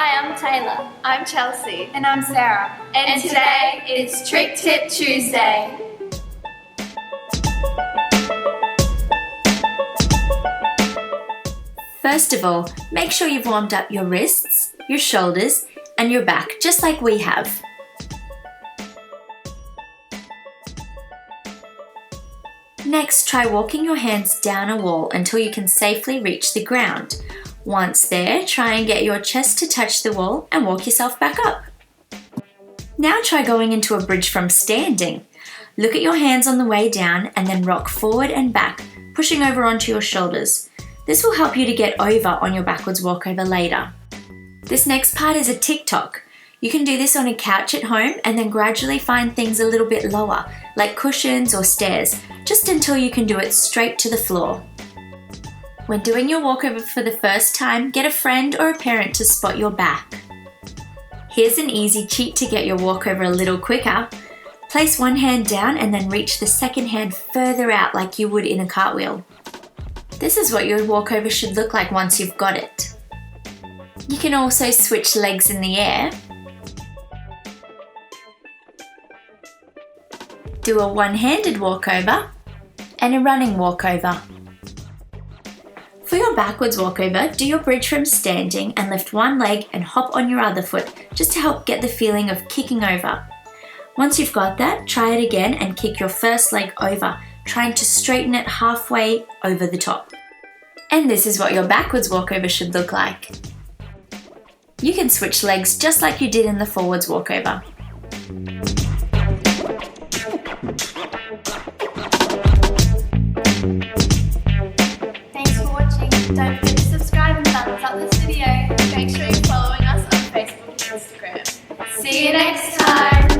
Hi, I'm Taylor. I'm Chelsea. And I'm Sarah. And today is Trick Tip Tuesday. First of all, make sure you've warmed up your wrists, your shoulders, and your back, just like we have. Next, try walking your hands down a wall until you can safely reach the ground. Once there, try and get your chest to touch the wall and walk yourself back up. Now try going into a bridge from standing. Look at your hands on the way down and then rock forward and back, pushing over onto your shoulders. This will help you to get over on your backwards walkover later. This next part is a tick-tock. You can do this on a couch at home and then gradually find things a little bit lower, like cushions or stairs, just until you can do it straight to the floor. When doing your walkover for the first time, get a friend or a parent to spot your back. Here's an easy cheat to get your walkover a little quicker. Place one hand down and then reach the second hand further out like you would in a cartwheel. This is what your walkover should look like once you've got it. You can also switch legs in the air. Do a one-handed walkover and a running walkover. For your backwards walkover, do your bridge from standing and lift one leg and hop on your other foot just to help get the feeling of kicking over. Once you've got that, try it again and kick your first leg over, trying to straighten it halfway over the top. And this is what your backwards walkover should look like. You can switch legs just like you did in the forwards walkover. Thanks for watching. Don't forget to subscribe and thumbs up this video. Make sure you're following us on Facebook and Instagram. See you next time.